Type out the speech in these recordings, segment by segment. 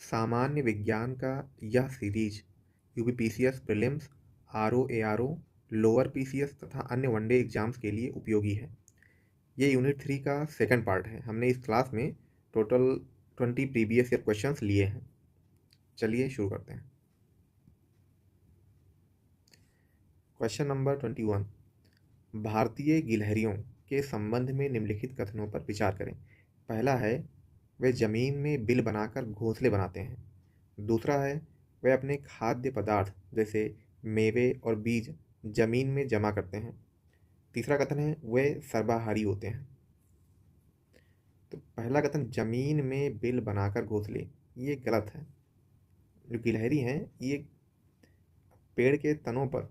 सामान्य विज्ञान का यह series UPPCS prelims, RO, lower PCS तथा अन्य वनडे एग्जाम्स के लिए उपयोगी है। ये यूनिट 3 का सेकंड पार्ट है। हमने इस क्लास में टोटल 20 प्रीवियस ईयर क्वेश्चंस लिए हैं। चलिए शुरू करते हैं। क्वेश्चन नंबर 21, भारतीय गिलहरियों के संबंध में निम्नलिखित कथनों पर विचार करें। पहला है, वे जमीन में बिल बनाकर घोंसले बनाते हैं। दूसरा है, वे अपने खाद्य पदार्थ जैसे मेवे और बीज जमीन में जमा करते हैं। तीसरा कथन है, वे सर्वाहारी होते हैं। तो पहला कथन, जमीन में बिल बनाकर घोंसले, ये गलत है। जो गिलहरी हैं ये पेड़ के तनों पर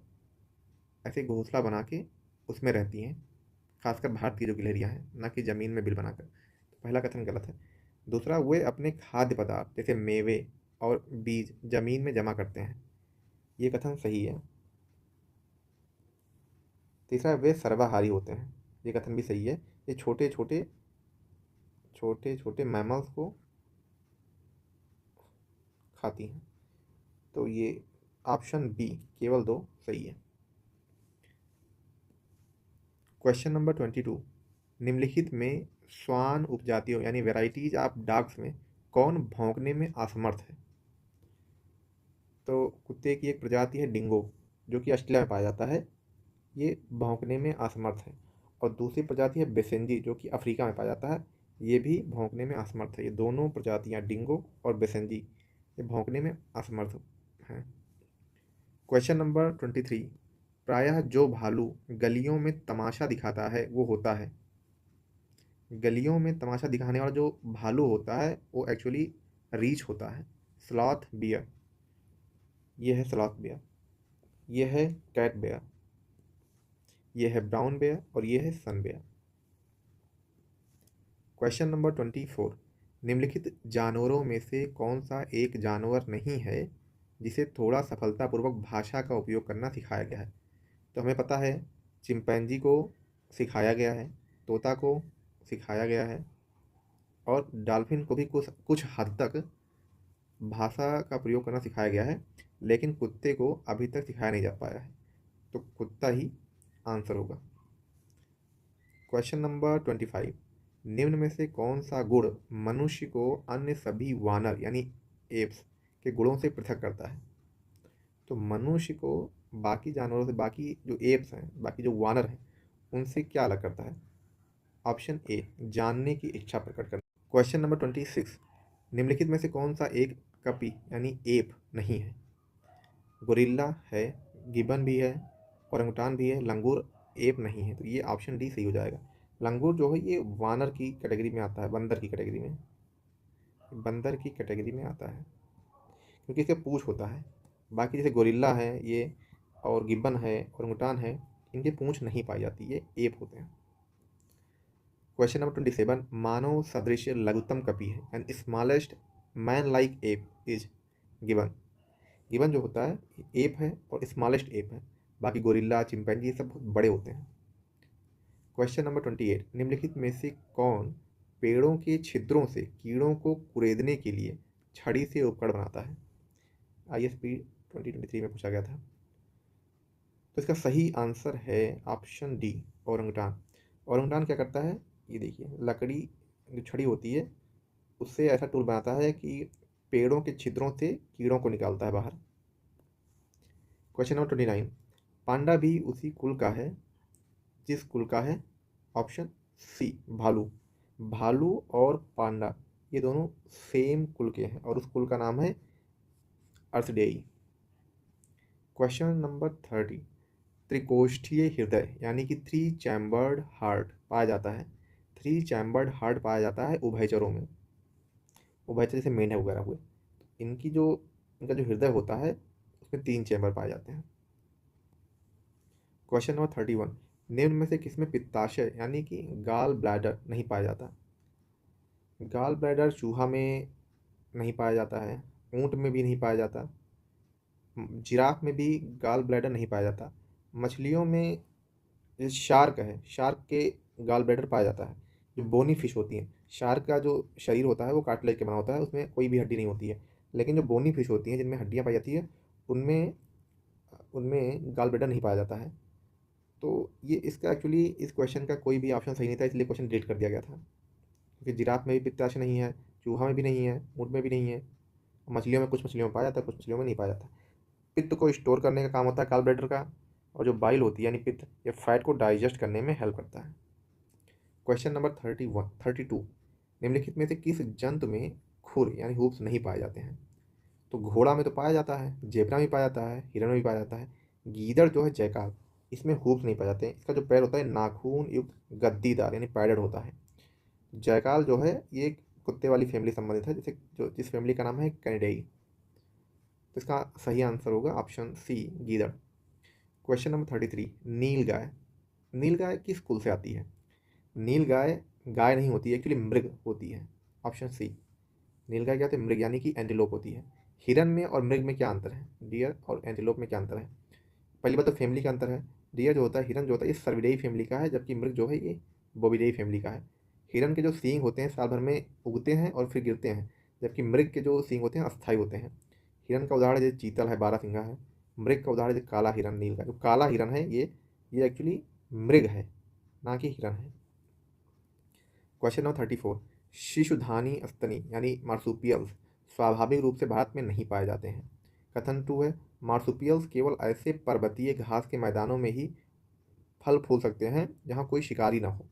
ऐसे घोंसला बना के उसमें रहती हैं, खासकर भारतीय जो गिलहरियाँ हैं, ना कि ज़मीन में बिल बनाकर। तो पहला कथन गलत है। दूसरा, वे अपने खाद्य पदार्थ जैसे मेवे और बीज ज़मीन में जमा करते हैं, ये कथन सही है। तीसरा, वे सर्वाहारी होते हैं, ये कथन भी सही है। ये छोटे छोटे मैमल्स को खाती हैं। तो ये ऑप्शन बी केवल 2 सही है। क्वेश्चन नंबर 22, निम्नलिखित में स्वान उपजातियों यानी वेराइटीज ऑफ डॉग्स में कौन भौंकने में असमर्थ है। तो कुत्ते की एक प्रजाति है डिंगो, जो कि ऑस्ट्रेलिया में पाया जाता है, ये भौंकने में असमर्थ है। और दूसरी प्रजाति है बेसेंजी, जो कि अफ्रीका में पाया जाता है, ये भी भौंकने में असमर्थ है। ये दोनों प्रजातियां डिंगो और बेसेंजी ये भौंकने में असमर्थ हैं। क्वेश्चन नंबर 23, प्रायः जो भालू गलियों में तमाशा दिखाता है वो होता है। गलियों में तमाशा दिखाने वाला जो भालू होता है वो एक्चुअली रीछ होता है, स्लॉथ बियर। ये है स्लॉथ बियर, ये है कैट बियर, ये है ब्राउन बेयर और ये है सन बेयर। क्वेश्चन नंबर 24, निम्नलिखित जानवरों में से कौन सा एक जानवर नहीं है जिसे थोड़ा सफलतापूर्वक भाषा का उपयोग करना सिखाया गया है। तो हमें पता है चिंपैंजी को सिखाया गया है, तोता को सिखाया गया है और डॉल्फिन को भी कुछ हद तक भाषा का प्रयोग करना सिखाया गया है, लेकिन कुत्ते को अभी तक सिखाया नहीं जा पाया है। तो कुत्ता ही आंसर होगा। क्वेश्चन नंबर 25, निम्न में से कौन सा गुण मनुष्य को अन्य सभी वानर यानी एप्स के गुणों से पृथक करता है। तो मनुष्य को बाकी जानवरों से, बाकी जो एप्स हैं, बाकी जो वानर हैं, उनसे क्या अलग करता है। ऑप्शन ए, जानने की इच्छा प्रकट करना। क्वेश्चन नंबर 26, निम्नलिखित में से कौन सा एक कपी यानी एप नहीं है। गोरिल्ला है, गिबन भी है, ओरंगुटान भी है, लंगूर एप नहीं है। तो ये ऑप्शन डी सही हो जाएगा। लंगूर जो है ये वानर की कैटेगरी में आता है, बंदर की कैटेगरी में, बंदर की कैटेगरी में आता है क्योंकि इसके पूँछ होता है। बाकी जैसे गोरिल्ला है ये और गिब्बन है, ओरंगुटान है, इनके पूँछ नहीं पाई जाती, ये एप होते हैं। क्वेश्चन नंबर 27, मानव सदृश लघुत्तम कपी है and smallest man like app is gibbon. Gibbon जो होता है एप है और स्मॉलेस्ट एप है, बाकी गोरिल्ला, चिंपैंजी ये सब बहुत बड़े होते हैं। क्वेश्चन नंबर 28, निम्नलिखित में से कौन पेड़ों के छिद्रों से कीड़ों को कुरेदने के लिए छड़ी से उपकरण बनाता है। ISP 2023 में पूछा गया था। तो इसका सही आंसर है ऑप्शन डी, ओरंगुटान। ओरंगुटान क्या करता है, ये देखिए, लकड़ी जो छड़ी होती है उससे ऐसा टूल बनाता है कि पेड़ों के छिद्रों से कीड़ों को निकालता है बाहर। क्वेश्चन नंबर 29, पांडा भी उसी कुल का है जिस कुल का है। ऑप्शन सी, भालू। भालू और पांडा ये दोनों सेम कुल के हैं और उस कुल का नाम है अर्थडेई। क्वेश्चन नंबर 30, त्रिकोष्ठीय हृदय यानी कि 3 चैम्बर्ड हार्ट पाया जाता है। 3 चैम्बर्ड हार्ट पाया जाता है उभयचरों में, उभयचर जैसे मेंढक वगैरह हुए, इनकी जो इनका जो हृदय होता है उसमें 3 चैम्बर पाए जाते हैं। क्वेश्चन नंबर 31, निम्न में से किसमें पित्ताशय यानी कि गाल ब्लैडर नहीं पाया जाता। गाल ब्लैडर चूहा में नहीं पाया जाता है, ऊंट में भी नहीं पाया जाता, जिराफ में भी गाल ब्लैडर नहीं पाया जाता, मछलियों में जैसे शार्क है, शार्क के गाल ब्लैडर पाया जाता है। जो बोनी फिश होती हैं, शार्क का जो शरीर होता है वो कार्टिलेज के बना होता है, उसमें कोई भी हड्डी नहीं होती है, लेकिन जो बोनी फिश होती हैं जिनमें हड्डियाँ पाई जाती है उनमें उनमें गाल ब्लैडर नहीं पाया जाता है। तो ये इसका एक्चुअली इस क्वेश्चन का कोई भी ऑप्शन सही नहीं था, इसलिए क्वेश्चन डिलीट कर दिया गया था। क्योंकि जिराफ में भी पित्ताशय नहीं है, चूहा में भी नहीं है, ऊँट में भी नहीं है, मछलियों में कुछ मछलियों में पाया जाता है, कुछ मछलियों में नहीं पाया जाता। पित्त को स्टोर करने का काम होता है गाल ब्लैडर का, और जो बाइल होती है यानी पित्त ये फैट को डाइजेस्ट करने में हेल्प करता है। क्वेश्चन नंबर 32, निम्नलिखित में से किस जंतु में खुर यानी हूप्स नहीं पाए जाते हैं? तो घोड़ा में तो पाया जाता है, जेबरा में पाया जाता है, हिरण में भी पाया जाता है। गीदड़ जो है जैकाल, इसमें हूप्स नहीं पाए जाते हैं। इसका जो पैर होता है नाखून युक्त गद्दीदार यानी पैडेड होता है। जैकाल जो है ये कुत्ते वाली फैमिली संबंधित है, जैसे जो जिस फैमिली का नाम है कैनिडेई। तो इसका सही आंसर होगा ऑप्शन सी गीदड़। क्वेश्चन नंबर 33, नील गाय। नील गाय किस कुल से आती है? नील गाय गाय नहीं होती है, एक्चुअली मृग होती है। ऑप्शन सी नीलगाय क्या होती है? मृग यानी कि एंटीलोप होती है। हिरन में और मृग में क्या अंतर है? डियर और एंटीलोप में क्या अंतर है? पहली बात तो फैमिली का अंतर है। डियर जो होता है, हिरन जो होता है ये सर्विडेई फैमिली का है, जबकि मृग जो है ये बोविडेई फैमिली का है। हिरन के जो सींग होते हैं साल भर में उगते हैं और फिर गिरते हैं, जबकि मृग के जो सींग होते हैं अस्थायी होते हैं। हिरन का उदाहरण जैसे चीतल है, बारहसिंगा है। मृग का उदाहरण जैसे काला हिरन, नील का। जो काला हिरन है ये एक्चुअली मृग है, ना कि हिरन है। क्वेश्चन नंबर 34, शिशुधानी स्तनी यानी मार्सुपियल्स स्वाभाविक रूप से भारत में नहीं पाए जाते हैं। कथन 2 है, मार्सुपियल्स केवल ऐसे पर्वतीय घास के मैदानों में ही फल फूल सकते हैं जहाँ कोई शिकारी ना हो।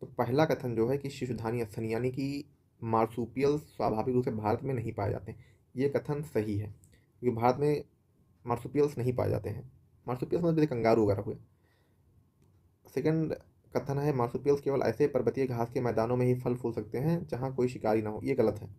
तो पहला कथन जो है कि शिशुधानी स्तनी यानी कि मार्सुपियल्स स्वाभाविक रूप से भारत में नहीं पाए जाते हैं, ये कथन सही है, क्योंकि भारत में मार्सुपियल्स नहीं पाए जाते हैं। मार्सुपियल्स मतलब जैसे कंगारू वगैरह हुए। सेकंड कथन है मार्सुपियल्स केवल ऐसे पर्वतीय घास के मैदानों में ही फल फूल सकते हैं जहाँ कोई शिकारी ना हो, ये गलत है।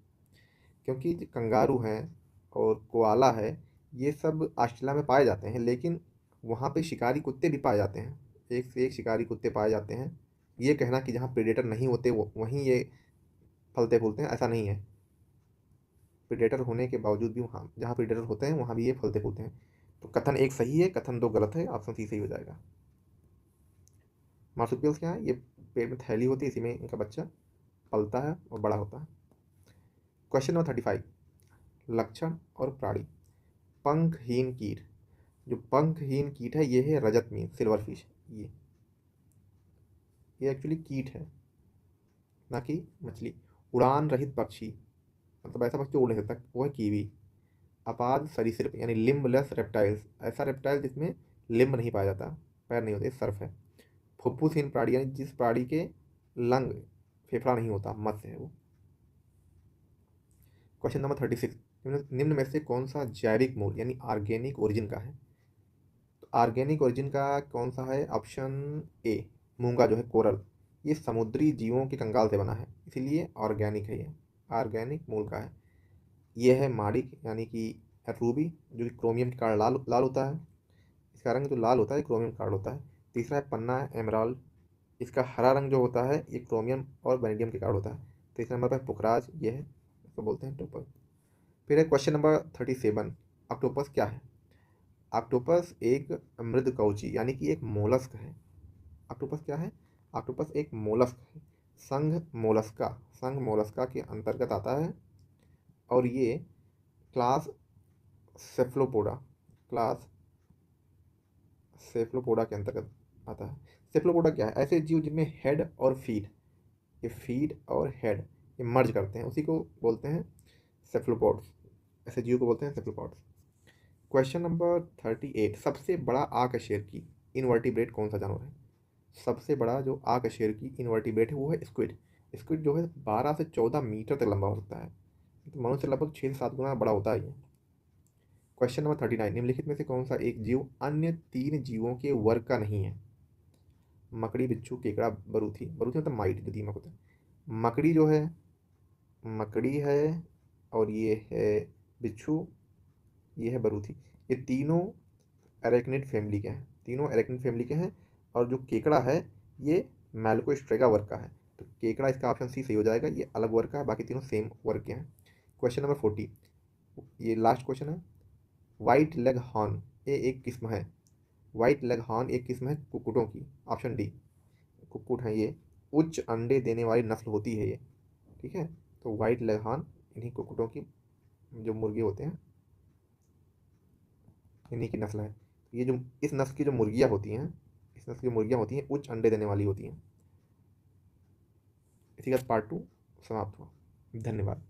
क्योंकि जो कंगारू हैं और कोआला है ये सब ऑस्ट्रेलिया में पाए जाते हैं, लेकिन वहाँ पे शिकारी कुत्ते भी पाए जाते हैं, एक से एक शिकारी कुत्ते पाए जाते हैं। ये कहना कि जहाँ प्रेडेटर नहीं होते वो वहीं ये फलते फूलते हैं, ऐसा नहीं है। प्रेडेटर होने के बावजूद भी वहाँ जहाँ प्रेडेटर होते हैं वहाँ भी ये फलते फूलते हैं। तो कथन एक सही है, कथन दो गलत है, ऑप्शन सी सही हो जाएगा। मार्सुपियल्स क्या है? ये पेट में थैली होती है, इसी में इनका बच्चा पलता है और बड़ा होता है। क्वेश्चन नंबर 35, लक्षण और प्राणी। पंखहीन कीट, जो पंखहीन कीट है ये है रजत मीन सिल्वर फिश। ये एक्चुअली कीट है, ना कि मछली। उड़ान रहित पक्षी, मतलब ऐसा पक्षी उड़ नहीं सकता, वो है कीवी। अपाद सरीसृप यानी लिम्बलेस रेप्टाइल्स, ऐसा रेप्टाइल जिसमें लिम्ब नहीं पाया जाता, पैर नहीं होते, सर्फ है। फुफ्फुसहीन प्राणी यानी जिस प्राणी के लंग फेफड़ा नहीं होता, मत्स्य है वो। क्वेश्चन नंबर 36, निम्न में से कौन सा जैविक मूल यानी ऑर्गेनिक ओरिजिन का है? तो ऑर्गेनिक ओरिजिन का कौन सा है? ऑप्शन ए मूंगा जो है कोरल, ये समुद्री जीवों के कंगाल से बना है, इसीलिए ऑर्गेनिक है, ये ऑर्गेनिक मूल का है। ये है माड़िक यानी कि रूबी, जो कि क्रोमियम के कारण लाल लाल होता है। इसका रंग जो लाल होता है क्रोमियम के कारण होता है। तीसरा है पन्ना एमराल्ड, इसका हरा रंग जो होता है ये क्रोमियम और वैनेडियम के कारण होता है। तीसरे नंबर पर पुखराज, ये है, इसको बोलते हैं टोपर। फिर है क्वेश्चन नंबर 37, ऑक्टोपस क्या है? ऑक्टोपस एक मृद कवची यानी कि एक मोलस्क है। ऑक्टोपस क्या है? ऑक्टोपस एक मोलस्क है, संघ मोलस्का के अंतर्गत आता है, और ये क्लास सेफ्लोपोडा क्लास सेफ्लोपोडा के अंतर्गत आता है। सेफ्लोपोडा क्या है? ऐसे जीव जिनमें हेड और फीड, ये फीड और हेड ये मर्ज करते हैं, उसी को बोलते हैं सेफ्लोपोड्स। ऐसे जीव को बोलते हैं सेफ्लोपोड्स। क्वेश्चन नंबर 38, सबसे बड़ा आकशेरुकी इनवर्टिब्रेट कौन सा जानवर है? सबसे बड़ा जो आकशेरुकी इनवर्टिब्रेट है वो है स्क्विड। स्क्विड जो है 12 से 14 मीटर तक लंबा हो सकता है, तो मनुष्य से लगभग 6 से 7 गुना बड़ा होता है ये। क्वेश्चन नंबर 39, निम्नलिखित में से कौन सा एक जीव अन्य 3 जीवों के वर्ग का नहीं है? मकड़ी, बिच्छू, केकड़ा, बरूथी। बरूथी मतलब माइट, जो दीमक होता है। मकड़ी जो है, मकड़ी है, और ये है बिच्छू, ये है बरूथी। ये तीनों एरेक्निड फैमिली के हैं, तीनों एरेक्निड फैमिली के हैं। और जो केकड़ा है ये मैल्कोस्ट्रेगा वर्ग का है, तो केकड़ा इसका ऑप्शन सी सही हो जाएगा, ये अलग वर्ग का है, बाकी तीनों सेम वर्ग के हैं। क्वेश्चन नंबर 40, ये लास्ट क्वेश्चन है। वाइट लेग हॉर्न ये एक किस्म है, वाइट लेग हॉर्न एक किस्म है कुक्कुटों की। ऑप्शन डी कुक्कुट है ये, उच्च अंडे देने वाली नस्ल होती है ये, ठीक है। तो वाइट लेग हॉर्न इन्हीं कुक्कुटों की जो मुर्गे होते हैं इन्हीं की नस्ल है। ये जो इस नस्ल की जो मुर्गियाँ होती हैं, इस नस्ल की मुर्गियाँ होती हैं उच्च अंडे देने वाली होती हैं। इसी के साथ पार्ट 2 समाप्त हुआ। धन्यवाद।